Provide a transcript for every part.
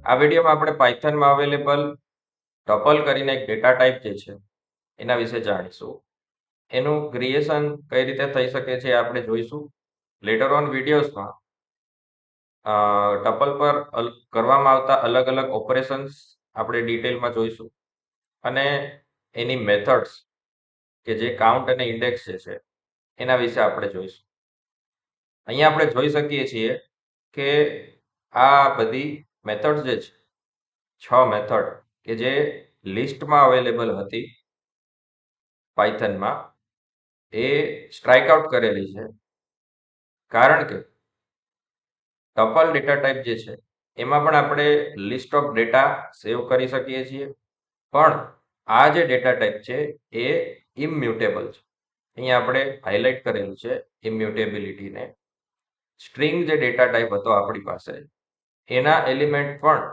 આ વિડીયોમાં આપણે પાયથનમાં અવેલેબલ ટપલ કરીને એક ડેટા ટાઈપ જે છે એના વિશે જાણીશું. એનું ક્રિએશન કઈ રીતે થઈ શકે છે આપણે જોઈશું. લેટર ઓન વિડીયોઝમાં ટપલ પર કરવામાં આવતા અલગ અલગ ઓપરેશન્સ આપણે ડિટેલમાં જોઈશું અને એની મેથડ્સ કે જે કાઉન્ટ અને ઇન્ડેક્સ જે છે એના વિશે આપણે જોઈશું. અહીંયા આપણે જોઈ શકીએ છીએ કે આ બધી મેથડ્સ જે છે 6 મેથડ કે જે લિસ્ટમાં અવેલેબલ હતી પાયથનમાં એ સ્ટ્રાઇક આઉટ કરેલી છે, કારણ કે ટપલ ડેટા ટાઈપ જે છે એમાં પણ આપણે લિસ્ટ ઓફ ડેટા સેવ કરી શકીએ છીએ, પણ આ જે ડેટા ટાઈપ છે એ ઇમ્યુટેબલ છે. અહીંયા આપણે હાઇલાઇટ કરેલું છે ઇમ્યુટેબિલિટીને. સ્ટ્રિંગ જે ડેટા ટાઈપ હતો આપણી પાસે એના એલિમેન્ટ પણ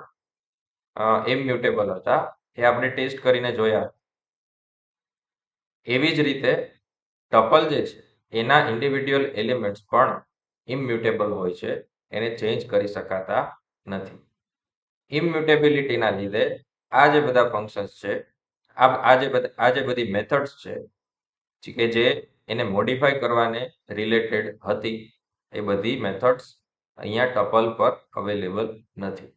ઇમ્યુટેબલ હતા, એ આપણે ટેસ્ટ કરીને જોયા. એવી જ રીતે ટપલ જે છે એના ઇન્ડિવિડ્યુઅલ એલિમેન્ટ્સ પણ ઇમ્યુટેબલ હોય છે, એને ચેન્જ કરી શકાતા નથી. ઇમ્યુટેબિલિટીના લીધે આ જે બધા ફંક્શન્સ છે, આ જે બધી મેથડ્સ છે કે જે એને મોડિફાય કરવાને રિલેટેડ હતી, એ બધી મેથડ્સ અહીંયા ટપલ પર અવેલેબલ નથી.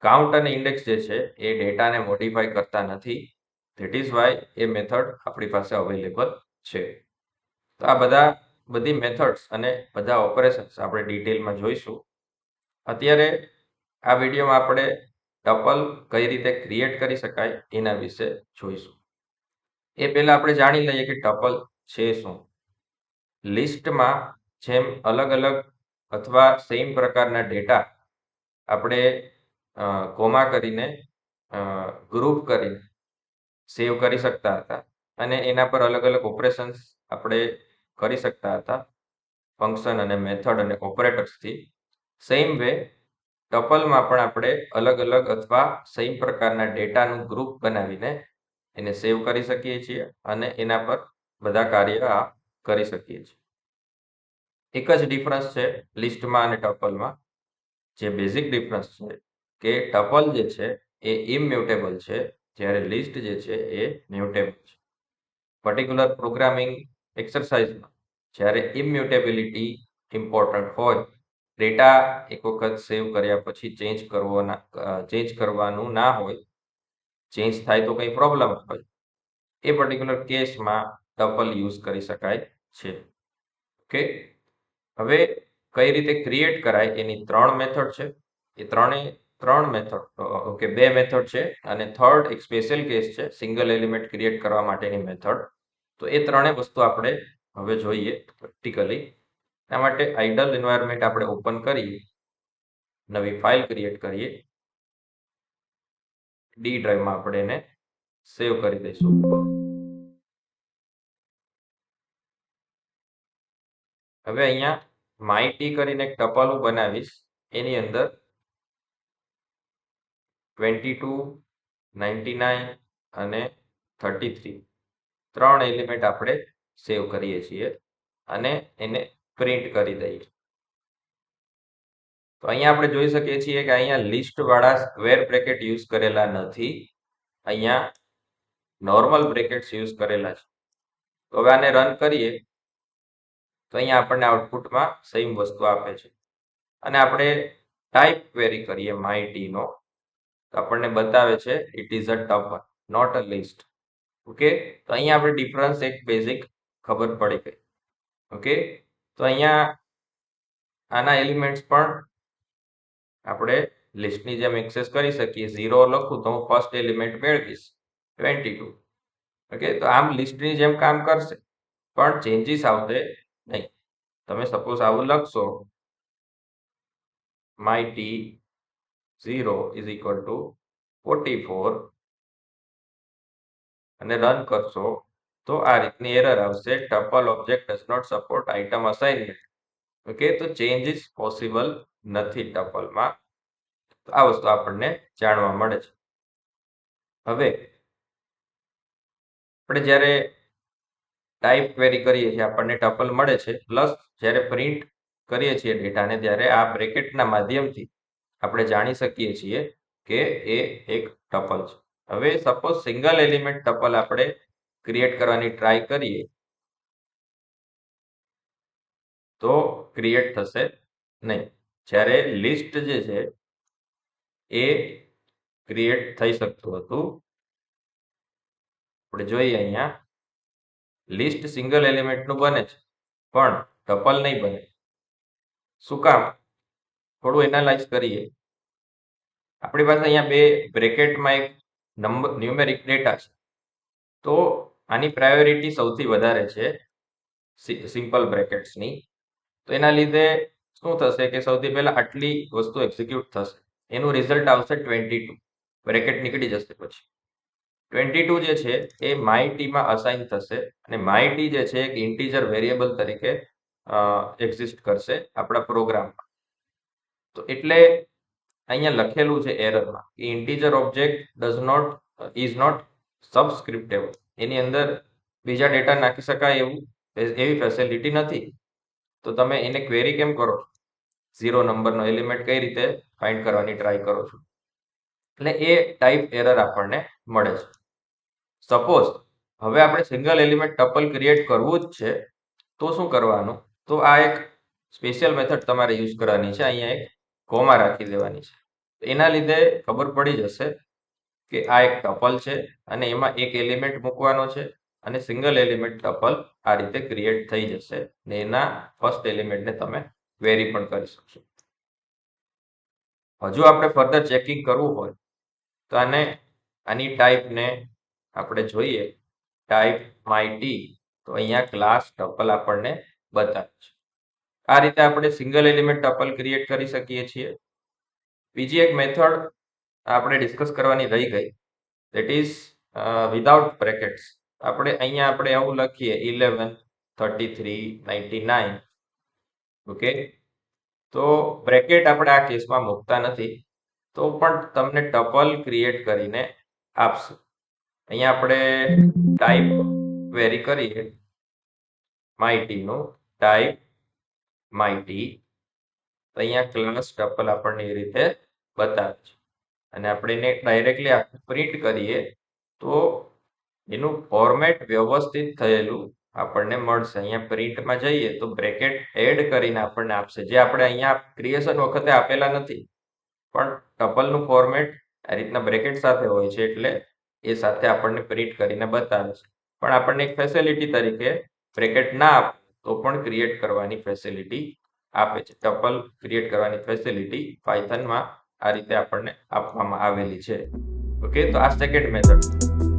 કાઉન્ટ અને ઇન્ડેક્સ જે છે એ ડેટાને મોડિફાય કરતા નથી. That is why A method આપણી પાસે અવેલેબલ છે. તો આ બધી મેથડ્સ અને બધા ઓપરેશન્સ આપણે ડિટેલમાં જોઈશું. અત્યારે આ વિડીયોમાં આપણે ટપલ કઈ રીતે ક્રિએટ કરી શકાય એના વિશે જોઈશું. એ પહેલા આપણે જાણી લઈએ કે ટપલ છે શું. લિસ્ટમાં જેમ અલગ અલગ અથવા સેમ પ્રકારના ડેટા આપણે કોમા કરીને ગ્રુપ કરીને સેવ કરી શકતા હતા અને એના પર અલગ અલગ ઓપરેશન્સ આપણે કરી શકતા હતા ફંક્શન અને મેથડ અને ઓપરેટર્સથી. સેમ વે ટપલમાં પણ આપણે અલગ અલગ અથવા સેમ પ્રકારના ડેટાનું ગ્રુપ બનાવીને એને સેવ કરી શકીએ છીએ અને એના પર બધા કાર્ય કરી શકીએ છીએ. એક જ ડિફરન્સ છે લિસ્ટમાં અને ટપલમાં. જે બેઝિક ડિફરન્સ છે કે ટપલ જે છે એ ઇમ્યુટેબલ છે, જ્યારે લિસ્ટ જે છે એ મ્યુટેબલ છે. પર્ટિક્યુલર પ્રોગ્રામિંગ એક્સરસાઇઝમાં જ્યારે ઇમ્યુટેબિલિટી ઇમ્પોર્ટન્ટ હોય, ડેટા એક વખત સેવ કર્યા પછી ચેન્જ કરવાનું ના હોય, ચેન્જ થાય તો કંઈ પ્રોબ્લેમ હોય, એ પર્ટિક્યુલર કેસમાં ટપલ યુઝ કરી શકાય છે. ઓકે, હવે કઈ રીતે ક્રિએટ કરાય એની 3 મેથડ છે. એ ત્રણ મેથડ બે મેથડ છે અને થર્ડ એક સ્પેશિયલ કેસ છે સિંગલ એલિમેન્ટ ક્રિએટ કરવા માટેની મેથડ. તો એ ત્રણેય વસ્તુ આપણે હવે જોઈએ પ્રેક્ટિકલી. એના માટે આઇડલ એન્વાયરમેન્ટ આપણે ઓપન કરીએ, નવી ફાઇલ ક્રિએટ કરીએ, ડી ડ્રાઈવમાં આપણે એને સેવ કરી દઈશું. હવે અહીંયા માયટી કરીને એક ટપલ હું બનાવીશ, એની અંદર 22, 99 અને 33 3 એલિમેન્ટ આપણે સેવ કરીએ છીએ અને એને પ્રિન્ટ કરી દઈએ. તો અહીંયા આપણે જોઈ શકીએ છીએ કે અહીંયા લિસ્ટ વાળા સ્ક્વેર બ્રેકેટ યુઝ કરેલા નથી, અહીંયા નોર્મલ બ્રેકેટ્સ યુઝ કરેલા છે. તો હવે આને રન કરીએ તો અહીંયા આપણને આઉટપુટમાં સેમ વસ્તુ આપે છે. અને આપણે ટાઈપ ક્વેરી કરીએ માયટીનો તો આપણને બતાવે છે it is a tuple, not a list. Okay, તો અહીંયા આપણે ડિફરન્સ એક બેઝિક ખબર પડી ગઈ. ઓકે, તો અહીંયા આના એલિમેન્ટ્સ પણ આપણે લિસ્ટની જેમ એક્સેસ કરી શકીએ. 0 લખું તો હું ફર્સ્ટ એલિમેન્ટ મેળવીશ 22. ઓકે, તો આમ લિસ્ટની જેમ કામ કરશે, પણ ચેન્જીસ આવશે નહીં. તમે સપોઝ આવું લખશો માયટી 0 ઇઝ ઇક્વલ ટુ 44 અને રન કરશો તો આ રીતની એરર આવશે, tuple object does not support item assignment. Okay, તો ચેન્જીસ પોસિબલ નથી ટપલમાં. તો આ વસ્તુ આપણને જાણવા મળે છે. હવે આપણે જ્યારે ટાઈપ ક્વેરી કરીએ છીએ આપણને ટપલ મળે છે, પ્લસ જ્યારે પ્રિન્ટ કરીએ છીએ ડેટાને ત્યારે આ બ્રેકેટના માધ્યમથી આપણે જાણી શકીએ છીએ કે એ એક ટપલ છે. હવે સપોઝ સિંગલ એલિમેન્ટ ટપલ આપણે ક્રિએટ કરવાની ટ્રાય કરીએ તો ક્રિએટ થશે નહીં. જ્યારે લિસ્ટ જે છે એ ક્રિએટ થઈ શકતું હતું. આપણે જોઈએ અહીંયા લિસ્ટ સિંગલ એલિમેન્ટનું બને છે પણ ટપલ નહીં બને. શું કામ? થોડું એનાલાઇઝ કરીએ. આપણી પાસે અહીંયા બે બ્રેકેટમાં એક ન્યુમેરિક ડેટા છે. તો આની પ્રાયોરિટી સૌથી વધારે છે સિમ્પલ બ્રેકેટ્સની. તો એના લીધે શું થશે કે સૌથી પહેલા આટલી વસ્તુ એક્ઝિક્યુટ થશે. એનું રિઝલ્ટ આવશે 22. બ્રેકેટ નીકળી જશે પછી 22 જે છે એ માય ટીમાં અસાઇન થશે અને માય ટી જે છે એક ઇન્ટીજર વેરિયેબલ તરીકે એક્ઝિસ્ટ કરશે આપણા પ્રોગ્રામમાં. તો એટલે અહીંયા લખેલું છે એરરમાં કે ઇન્ટીજર ઓબ્જેક્ટ ઇઝ નોટ સબસ્ક્રિપ્ટેબલ. એની અંદર બીજા ડેટા નાખી શકાય એવી ફેસિલિટી નથી. તો તમે એને ક્વેરી કેમ કરો? 0 નંબરનો એલિમેન્ટ કઈ રીતે ફાઇન્ડ કરવાની ટ્રાય કરો છો? એટલે એ ટાઈપ એરર આપણને મળે છે. સપોઝ હવે આપણે સિંગલ એલિમેન્ટ ટપલ ક્રિએટ કરવું જ છે તો શું કરવાનું? તો આ એક સ્પેશિયલ મેથડ તમારે યુઝ કરવાની છે. અહીંયા એક કોમા રાખી દેવાની છે. એના લીધે ખબર પડી જશે કે આ એક ટપલ છે અને એમાં એક એલિમેન્ટ મૂકવાનો છે અને સિંગલ એલિમેન્ટ ટપલ આ રીતે ક્રિએટ થઈ જશે ને એના ફર્સ્ટ એલિમેન્ટને તમે ક્વેરી પણ કરી શકશો. હજુ આપણે ફર્ધર ચેકિંગ કરવું હોય તો આની ટાઈપને આપણે જોઈએ ટાઈપ માય ટી. તો અહીંયા ક્લાસ ટપલ આપણને બતાવે છે. આ રીતે આપણે સિંગલ એલિમેન્ટ ટપલ ક્રિએટ કરી શકીએ છીએ. બીજી એક મેથડ આપણે ડિસ્કસ કરવાની રહી ગઈ, ધેટ ઇઝ વિધાઉટ બ્રેકેટ્સ. અહીંયા આપણે આવું લખીએ 11 33 99. ઓકે, તો બ્રેકેટ આપણે આ કેસમાં મૂકતા નથી તો પણ તમને ટપલ ક્રિએટ કરીને આપશે. અહીંયા આપણે ટાઈપ ક્વેરી કરીએ માય ટી નું ટાઈપ માય ટી. તો અહીંયા ક્લાસ ટપલ આપણને એ રીતે બતાવે છે અને આપણે એને ડાયરેક્ટલી પ્રિન્ટ કરીએ તો એનું ફોર્મેટ વ્યવસ્થિત થયેલું આપણને મળશે. અહીંયા પ્રિન્ટમાં જઈએ તો બ્રેકેટ એડ કરીને આપણને આપશે, જે આપણે અહીંયા ક્રિએશન વખતે આપેલા નથી. પણ ટપલનું ફોર્મેટ આ રીતના બ્રેકેટ સાથે હોય છે એટલે એ સાથે આપણને પ્રિન્ટ કરીને બતાવે છે. પણ આપણને એક ફેસિલિટી તરીકે બ્રેકેટ ના આપે તો પણ ક્રિએટ કરવાની ફેસિલિટી આપે છે. ટપલ ક્રિએટ કરવાની ફેસિલિટી પાયથનમાં આ રીતે આપણને આપવામાં આવેલી છે. ઓકે, તો આ સેકન્ડ મેથડ.